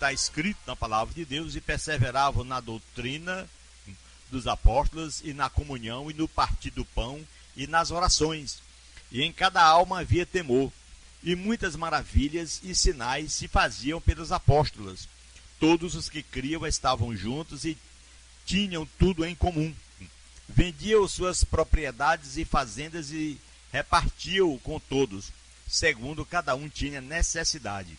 está escrito na palavra de Deus, e perseveravam na doutrina dos apóstolos, e na comunhão, e no partir do pão, e nas orações. E em cada alma havia temor, e muitas maravilhas e sinais se faziam pelos apóstolos. Todos os que criam estavam juntos e tinham tudo em comum. Vendiam suas propriedades e fazendas e repartiam com todos, segundo cada um tinha necessidade.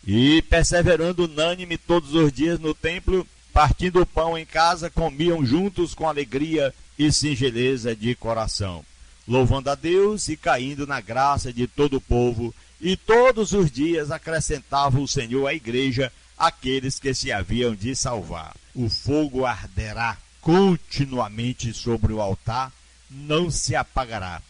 E perseverando unânime todos os dias no templo, partindo o pão em casa, comiam juntos com alegria e singeleza de coração, louvando a Deus e caindo na graça de todo o povo. E todos os dias acrescentava o Senhor à igreja aqueles que se haviam de salvar. O fogo arderá continuamente sobre o altar, não se apagará.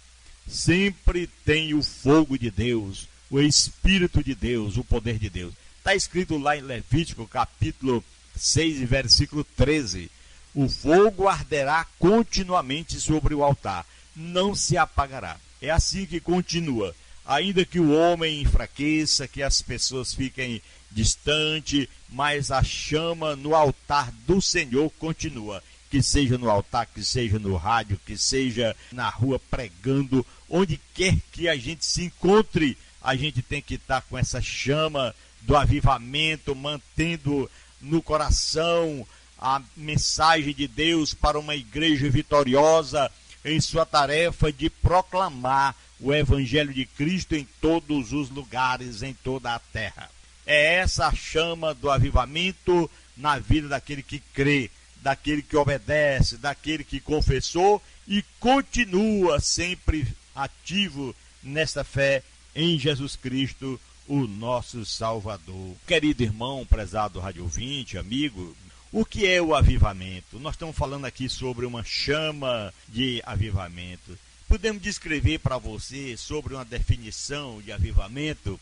Sempre tem o fogo de Deus, o Espírito de Deus, o poder de Deus. Está escrito lá em Levítico, capítulo 6, versículo 13. O fogo arderá continuamente sobre o altar, não se apagará. É assim que continua. Ainda que o homem enfraqueça, que as pessoas fiquem distantes, mas a chama no altar do Senhor continua. Que seja no altar, que seja no rádio, que seja na rua pregando, onde quer que a gente se encontre, a gente tem que estar com essa chama do avivamento, mantendo no coração a mensagem de Deus para uma igreja vitoriosa em sua tarefa de proclamar o Evangelho de Cristo em todos os lugares, em toda a terra. É essa a chama do avivamento na vida daquele que crê, daquele que obedece, daquele que confessou e continua sempre ativo nesta fé em Jesus Cristo, o nosso Salvador. Querido irmão, prezado rádio ouvinte, amigo, o que é o avivamento? Nós estamos falando aqui sobre uma chama de avivamento. Podemos descrever para você sobre uma definição de avivamento,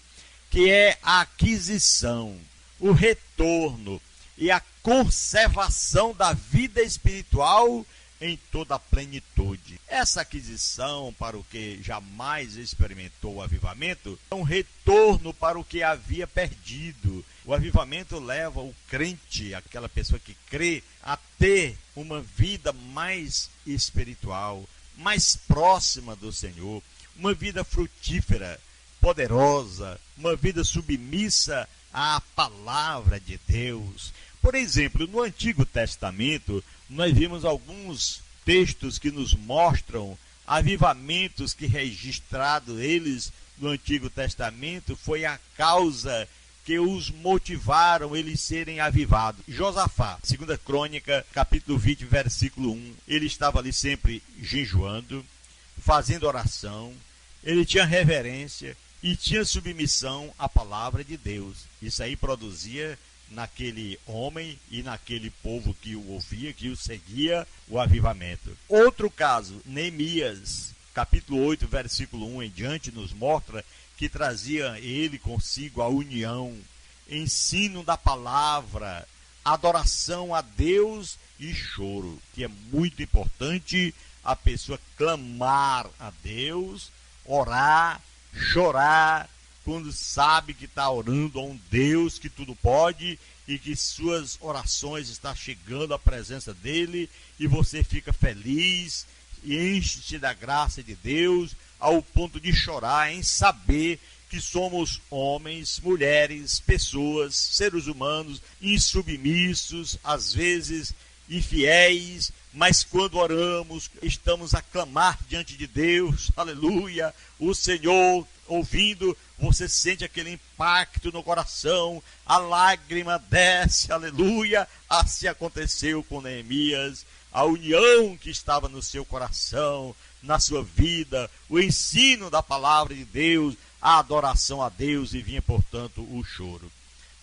que é a aquisição, o retorno e a conservação da vida espiritual em toda a plenitude. Essa aquisição para o que jamais experimentou o avivamento é um retorno para o que havia perdido. O avivamento leva o crente, aquela pessoa que crê, a ter uma vida mais espiritual, mais próxima do Senhor, uma vida frutífera, poderosa, uma vida submissa à palavra de Deus. Por exemplo, no Antigo Testamento, nós vimos alguns textos que nos mostram avivamentos que registrados eles no Antigo Testamento foi a causa que os motivaram eles serem avivados. Josafá, 2 Crônica, capítulo 20, versículo 1, ele estava ali sempre jejuando, fazendo oração, ele tinha reverência e tinha submissão à palavra de Deus. Isso aí produzia naquele homem e naquele povo que o ouvia, que o seguia, o avivamento. Outro caso, Neemias, capítulo 8, versículo 1 em diante, nos mostra que trazia ele consigo a união, ensino da palavra, adoração a Deus e choro, que é muito importante a pessoa clamar a Deus, orar, chorar, quando sabe que está orando a um Deus que tudo pode e que suas orações estão chegando à presença dele, e você fica feliz e enche-se da graça de Deus ao ponto de chorar em saber que somos homens, mulheres, pessoas, seres humanos insubmissos, às vezes infiéis, mas quando oramos, estamos a clamar diante de Deus, aleluia, o Senhor ouvindo, você sente aquele impacto no coração, a lágrima desce, aleluia. Assim aconteceu com Neemias, a união que estava no seu coração, na sua vida, o ensino da palavra de Deus, a adoração a Deus, e vinha, portanto, o choro.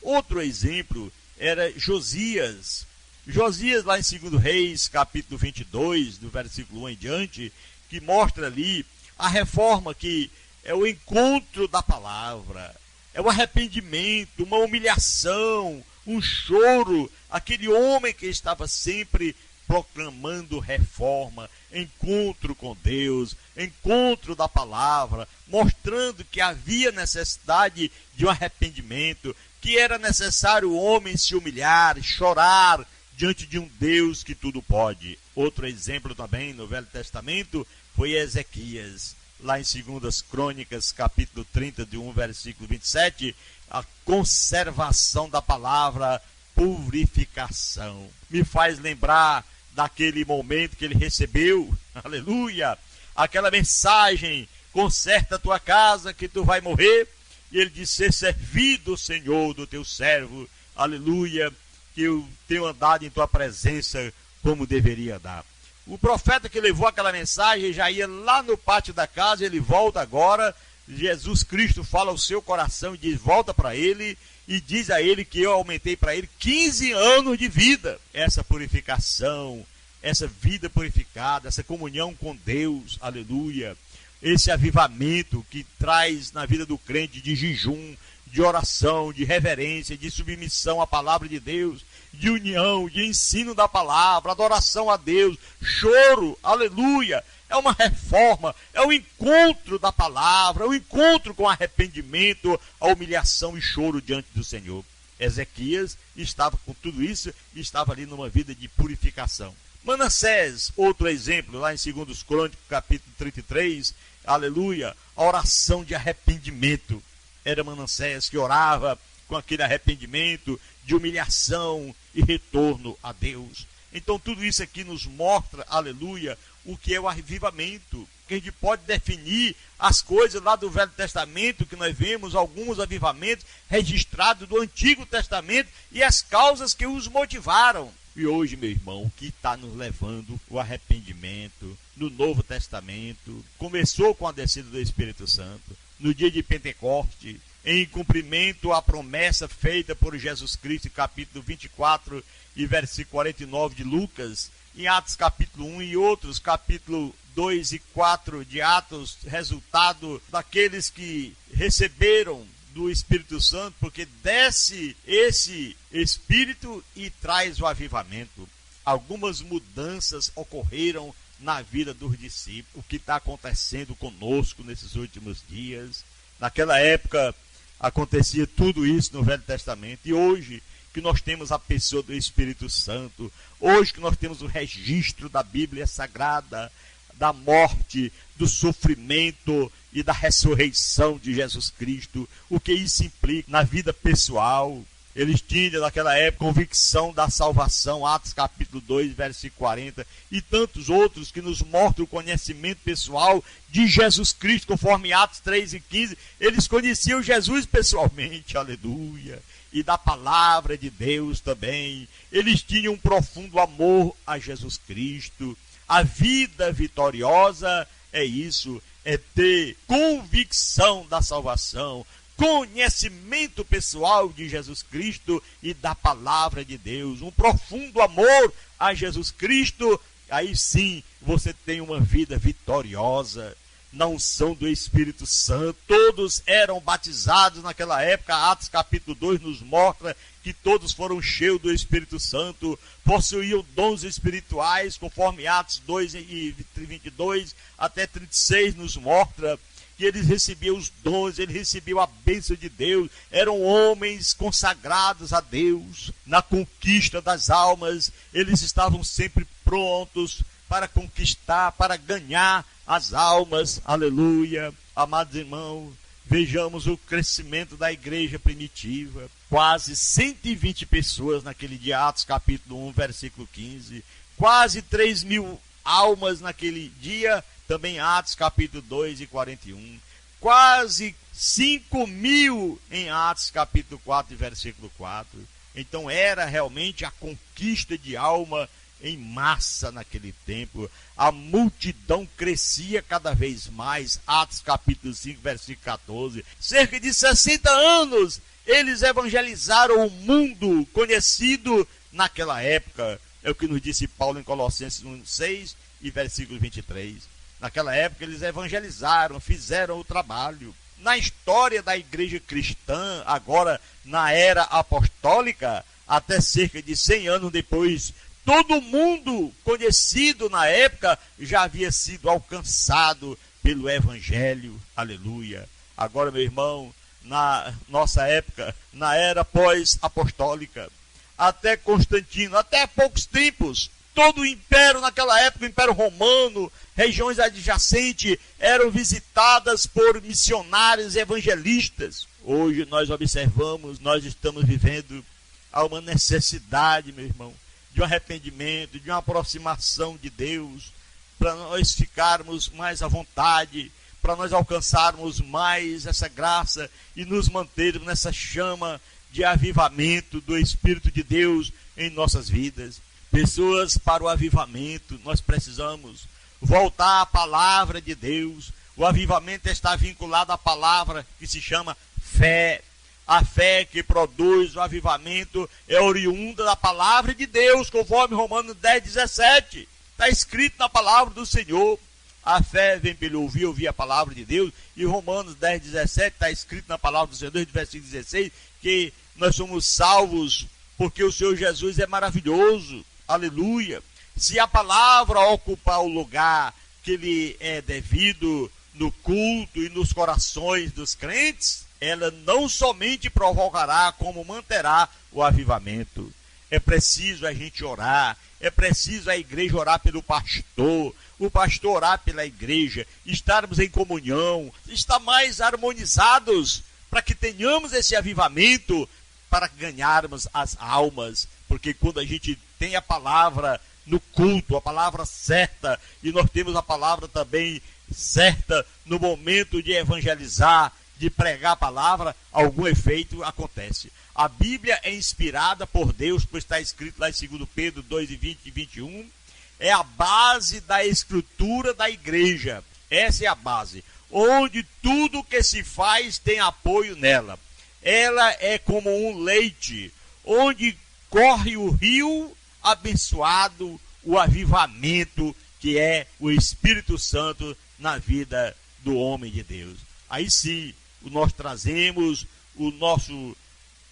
Outro exemplo era Josias. Josias, lá em 2 Reis, capítulo 22, do versículo 1 em diante, que mostra ali a reforma, que é o encontro da palavra, é o arrependimento, uma humilhação, um choro, aquele homem que estava sempre proclamando reforma, encontro com Deus, encontro da palavra, mostrando que havia necessidade de um arrependimento, que era necessário o homem se humilhar, chorar diante de um Deus que tudo pode. Outro exemplo também no Velho Testamento foi Ezequias. Lá em 2 Crônicas, capítulo 31, versículo 27, a conservação da palavra, purificação. Me faz lembrar daquele momento que ele recebeu, aleluia, aquela mensagem: conserta a tua casa que tu vai morrer. E ele disse: ser servido, Senhor, do teu servo, aleluia, que eu tenho andado em tua presença como deveria andar. O profeta que levou aquela mensagem já ia lá no pátio da casa, ele volta agora, Jesus Cristo fala ao seu coração e diz: volta para ele, e diz a ele que eu aumentei para ele 15 anos de vida. Essa purificação, essa vida purificada, essa comunhão com Deus, aleluia, esse avivamento que traz na vida do crente de jejum, de oração, de reverência, de submissão à palavra de Deus, de união, de ensino da palavra, adoração a Deus, choro, aleluia, é uma reforma, é o encontro da palavra, o encontro com arrependimento, a humilhação e choro diante do Senhor. Ezequias estava com tudo isso e estava ali numa vida de purificação. Manassés, outro exemplo, lá em 2 Crônicas, capítulo 33, aleluia, a oração de arrependimento. Era Manassés que orava com aquele arrependimento de humilhação e retorno a Deus. Então tudo isso aqui nos mostra, aleluia, o que é o avivamento. Que a gente pode definir as coisas lá do Velho Testamento, que nós vemos alguns avivamentos registrados do Antigo Testamento e as causas que os motivaram. E hoje, meu irmão, o que está nos levando o arrependimento no Novo Testamento começou com a descida do Espírito Santo, no dia de Pentecoste, em cumprimento à promessa feita por Jesus Cristo, capítulo 24 e versículo 49 de Lucas, em Atos capítulo 1 e outros, capítulo 2 e 4 de Atos, resultado daqueles que receberam do Espírito Santo, porque desce esse Espírito e traz o avivamento. Algumas mudanças ocorreram na vida dos discípulos. O que está acontecendo conosco nesses últimos dias? Naquela época acontecia tudo isso no Velho Testamento, e hoje que nós temos a pessoa do Espírito Santo, hoje que nós temos o registro da Bíblia Sagrada, da morte, do sofrimento e da ressurreição de Jesus Cristo, o que isso implica na vida pessoal. Eles tinham naquela época convicção da salvação, Atos capítulo 2, versículo 40, e tantos outros que nos mostram o conhecimento pessoal de Jesus Cristo, conforme Atos 3 e 15, eles conheciam Jesus pessoalmente, aleluia, e da palavra de Deus também. Eles tinham um profundo amor a Jesus Cristo. A vida vitoriosa é isso, é ter convicção da salvação, conhecimento pessoal de Jesus Cristo e da palavra de Deus, um profundo amor a Jesus Cristo. Aí sim você tem uma vida vitoriosa na unção do Espírito Santo. Todos eram batizados naquela época. Atos capítulo 2 nos mostra que todos foram cheios do Espírito Santo, possuíam dons espirituais, conforme Atos 2 e 22 até 36 nos mostra que eles recebiam os dons, eles recebiam a bênção de Deus, eram homens consagrados a Deus, na conquista das almas, eles estavam sempre prontos para conquistar, para ganhar as almas, aleluia. Amados irmãos, vejamos o crescimento da igreja primitiva, quase 120 pessoas naquele dia, Atos capítulo 1, versículo 15, quase 3.000 almas naquele dia, também Atos capítulo 2 e 41, quase 5.000 em Atos capítulo 4 e versículo 4. Então era realmente a conquista de alma em massa naquele tempo. A multidão crescia cada vez mais. Atos capítulo 5, versículo 14. Cerca de 60 anos eles evangelizaram o mundo conhecido naquela época. É o que nos disse Paulo em Colossenses 1, 6 e versículo 23. Naquela época eles evangelizaram, fizeram o trabalho. Na história da igreja cristã, agora na era apostólica, até cerca de 100 anos depois Todo mundo conhecido na época já havia sido alcançado pelo Evangelho. Aleluia. Agora, meu irmão, na nossa época, na era pós-apostólica, até Constantino, até poucos tempos, todo o império naquela época, o Império Romano, regiões adjacentes, eram visitadas por missionários evangelistas. Hoje nós observamos, nós estamos vivendo a uma necessidade, meu irmão, de um arrependimento, de uma aproximação de Deus, para nós ficarmos mais à vontade, para nós alcançarmos mais essa graça e nos mantermos nessa chama de avivamento do Espírito de Deus em nossas vidas. Pessoas para o avivamento, nós precisamos voltar à palavra de Deus. O avivamento está vinculado à palavra que se chama fé. A fé que produz o avivamento é oriunda da palavra de Deus, conforme Romanos 10:17. Está escrito na palavra do Senhor. A fé vem pelo ouvir a palavra de Deus. E Romanos 10:17 está escrito na palavra do Senhor, desde o versículo 16, que nós somos salvos porque o Senhor Jesus é maravilhoso. Aleluia. Se a palavra ocupar o lugar que lhe é devido no culto e nos corações dos crentes, ela não somente provocará, como manterá o avivamento. É preciso a gente orar, é preciso a igreja orar pelo pastor, o pastor orar pela igreja, estarmos em comunhão, estar mais harmonizados para que tenhamos esse avivamento, para ganharmos as almas, porque quando a gente tem a palavra no culto, a palavra certa, e nós temos a palavra também certa no momento de evangelizar, de pregar a palavra, algum efeito acontece. A Bíblia é inspirada por Deus, pois está escrito lá em 2 Pedro 2:20 e 21, é a base da estrutura da igreja. Essa é a base, onde tudo que se faz tem apoio nela. Ela é como um leite, onde corre o rio abençoado, o avivamento que é o Espírito Santo na vida do homem de Deus. Aí sim, nós trazemos o nosso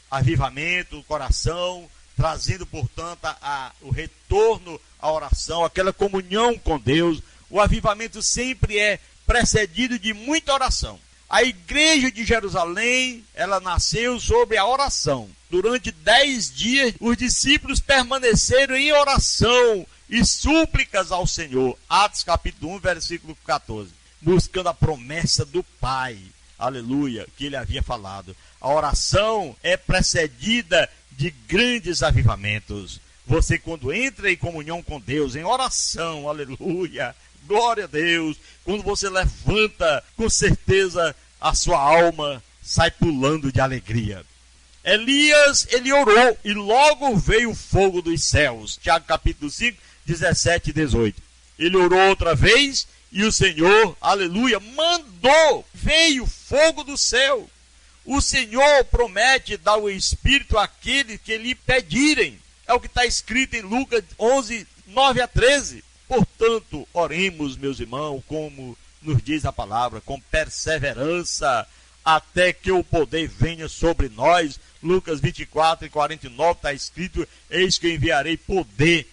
avivamento, o coração, trazendo, portanto, o retorno à oração, aquela comunhão com Deus. O avivamento sempre é precedido de muita oração. A igreja de Jerusalém, ela nasceu sobre a oração. Durante 10 dias, os discípulos permaneceram em oração e súplicas ao Senhor. Atos capítulo 1, versículo 14. Buscando a promessa do Pai. Aleluia, que ele havia falado. A oração é precedida de grandes avivamentos. Você, quando entra em comunhão com Deus, em oração, aleluia, glória a Deus, quando você levanta, com certeza a sua alma sai pulando de alegria. Elias, ele orou e logo veio o fogo dos céus. Tiago capítulo 5, 17 e 18. Ele orou outra vez e o Senhor, aleluia, mandou, veio fogo do céu. O Senhor promete dar o Espírito àqueles que lhe pedirem. É o que está escrito em Lucas 11, 9 a 13. Portanto, oremos, meus irmãos, como nos diz a palavra, com perseverança, até que o poder venha sobre nós. Lucas 24 e 49 está escrito, eis que enviarei poder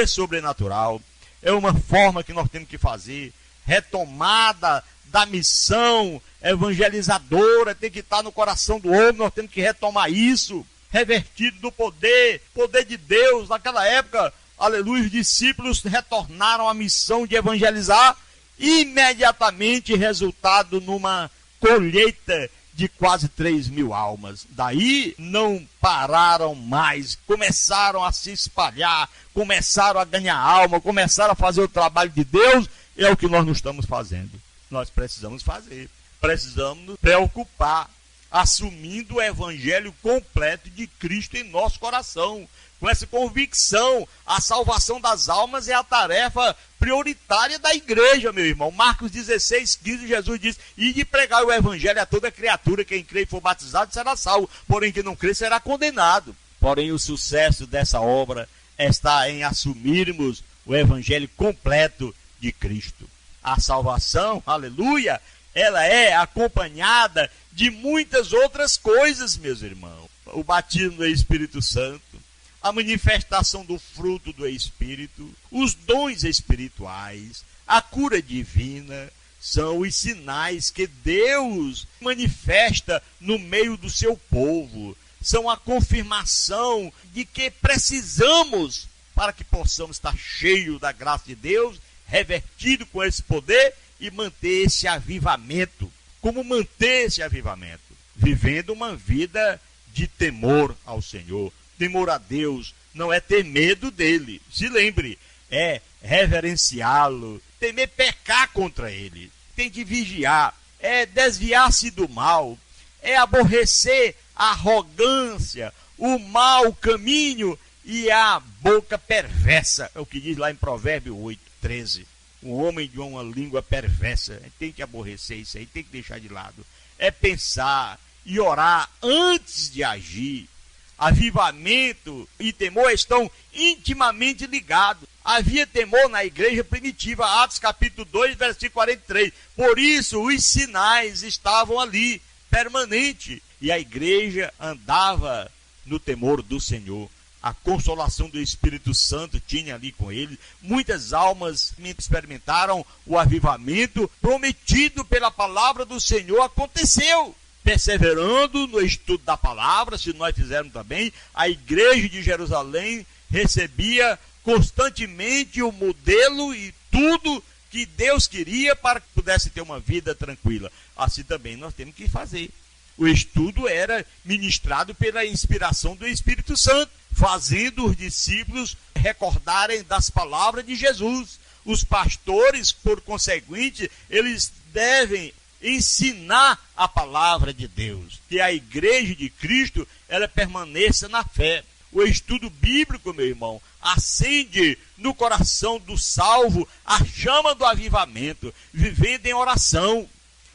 sobrenatural. É uma forma que nós temos que fazer, retomada da missão evangelizadora, tem que estar no coração do homem, nós temos que retomar isso, revertido do poder de Deus. Naquela época, aleluia, os discípulos retornaram à missão de evangelizar, imediatamente resultado numa colheita de quase 3.000 almas. Daí não pararam mais, começaram a se espalhar, começaram a ganhar alma, começaram a fazer o trabalho de Deus. É o que nós não estamos fazendo. Nós precisamos fazer, precisamos nos preocupar, assumindo o evangelho completo de Cristo em nosso coração, com essa convicção. A salvação das almas é a tarefa prioritária da igreja, meu irmão. Marcos 16, 15, Jesus diz, e de pregar o evangelho a toda criatura, quem crê e for batizado será salvo, porém quem não crê será condenado. Porém o sucesso dessa obra está em assumirmos o evangelho completo de Cristo. A salvação, aleluia, ela é acompanhada de muitas outras coisas, meus irmãos. O batismo no Espírito Santo, a manifestação do fruto do Espírito, os dons espirituais, a cura divina, são os sinais que Deus manifesta no meio do seu povo. São a confirmação de que precisamos, para que possamos estar cheios da graça de Deus, revertido com esse poder e manter esse avivamento. Como manter esse avivamento? Vivendo uma vida de temor ao Senhor. Temor a Deus não é ter medo dele. Se lembre, é reverenciá-lo, temer pecar contra ele. Tem que vigiar, é desviar-se do mal, é aborrecer a arrogância, o mau caminho e a boca perversa. É o que diz lá em Provérbios 8:13. O homem de uma língua perversa. Tem que aborrecer isso aí, tem que deixar de lado. É pensar e orar antes de agir. Avivamento e temor estão intimamente ligados. Havia temor na igreja primitiva, Atos capítulo 2, versículo 43. Por isso os sinais estavam ali, permanente. E a igreja andava no temor do Senhor. A consolação do Espírito Santo tinha ali com ele. Muitas almas experimentaram o avivamento prometido pela palavra do Senhor. Aconteceu. Perseverando no estudo da palavra, se nós fizermos também, a igreja de Jerusalém recebia constantemente o modelo e tudo que Deus queria para que pudesse ter uma vida tranquila. Assim também nós temos que fazer. O estudo era ministrado pela inspiração do Espírito Santo, fazendo os discípulos recordarem das palavras de Jesus. Os pastores, por conseguinte, eles devem ensinar a palavra de Deus, que a igreja de Cristo, ela permaneça na fé. O estudo bíblico, meu irmão, acende no coração do salvo a chama do avivamento, vivendo em oração.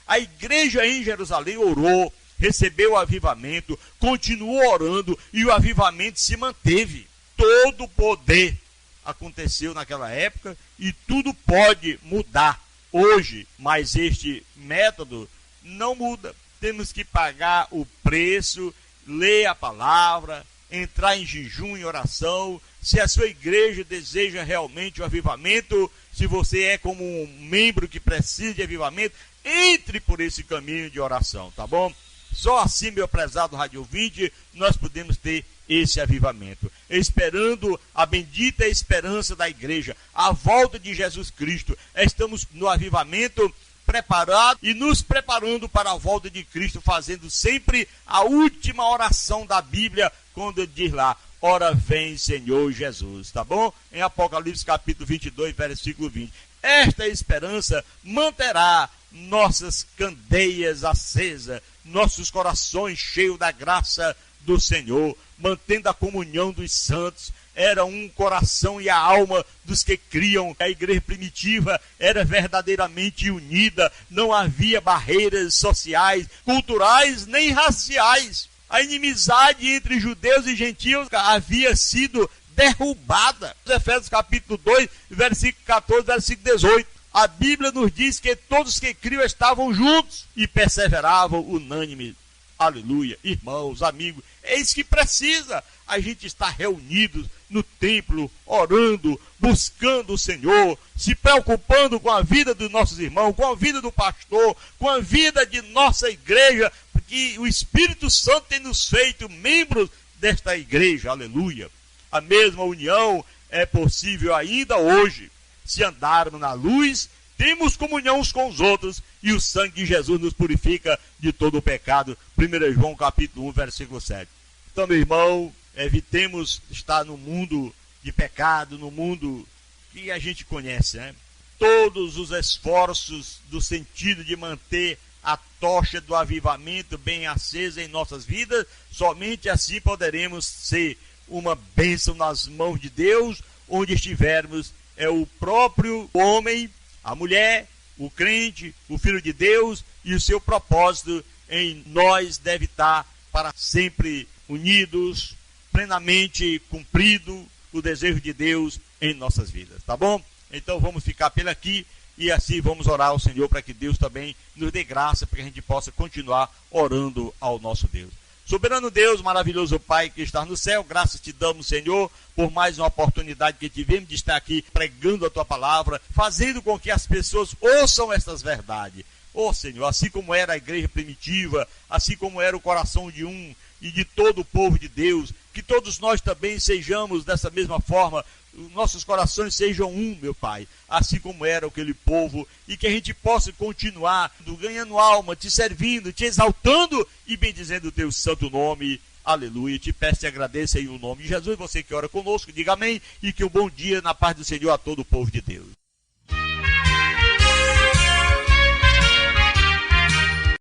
A igreja em Jerusalém orou, recebeu o avivamento, continuou orando e o avivamento se manteve. Todo o poder aconteceu naquela época e tudo pode mudar hoje, mas este método não muda. Temos que pagar o preço, ler a palavra, entrar em jejum e oração. Se a sua igreja deseja realmente o avivamento, se você é como um membro que precisa de avivamento, entre por esse caminho de oração, tá bom? Só assim, meu prezado rádio ouvinte, nós podemos ter esse avivamento, esperando a bendita esperança da igreja, a volta de Jesus Cristo. Estamos no avivamento preparados e nos preparando para a volta de Cristo, fazendo sempre a última oração da Bíblia, quando diz lá: ora vem Senhor Jesus, tá bom? Em Apocalipse capítulo 22, versículo 20. Esta esperança manterá nossas candeias acesas, nossos corações cheios da graça do Senhor, mantendo a comunhão dos santos. Era um coração e a alma dos que criam. A igreja primitiva era verdadeiramente unida, não havia barreiras sociais, culturais nem raciais. A inimizade entre judeus e gentios havia sido derrubada. Efésios capítulo 2, versículo 14, versículo 18. A Bíblia nos diz que todos que criam estavam juntos e perseveravam unânimes. Aleluia, irmãos, amigos, é isso que precisa. A gente está reunidos no templo, orando, buscando o Senhor, se preocupando com a vida dos nossos irmãos, com a vida do pastor, com a vida de nossa igreja, porque o Espírito Santo tem nos feito membros desta igreja, aleluia. A mesma união é possível ainda hoje. Se andarmos na luz, temos comunhão uns com os outros e o sangue de Jesus nos purifica de todo o pecado. 1 João capítulo 1, versículo 7. Então, meu irmão, evitemos estar no mundo de pecado, no mundo que a gente conhece, né? Todos os esforços do sentido de manter a tocha do avivamento bem acesa em nossas vidas, somente assim poderemos ser uma bênção nas mãos de Deus, onde estivermos. É o próprio homem, a mulher, o crente, o filho de Deus, e o seu propósito em nós deve estar para sempre unidos, plenamente cumprido o desejo de Deus em nossas vidas, tá bom? Então vamos ficar por aqui e assim vamos orar ao Senhor para que Deus também nos dê graça para que a gente possa continuar orando ao nosso Deus. Soberano Deus, maravilhoso Pai que está no céu, graças te damos, Senhor, por mais uma oportunidade que tivemos de estar aqui pregando a tua palavra, fazendo com que as pessoas ouçam estas verdades. Senhor, assim como era a igreja primitiva, assim como era o coração de um e de todo o povo de Deus, que todos nós também sejamos dessa mesma forma, nossos corações sejam um, meu Pai, assim como era aquele povo, e que a gente possa continuar ganhando alma, te servindo, te exaltando e bendizendo o teu santo nome. Aleluia. Te peço e agradeço em o nome de Jesus. Você que ora conosco, diga amém, e que um bom dia na paz do Senhor a todo o povo de Deus.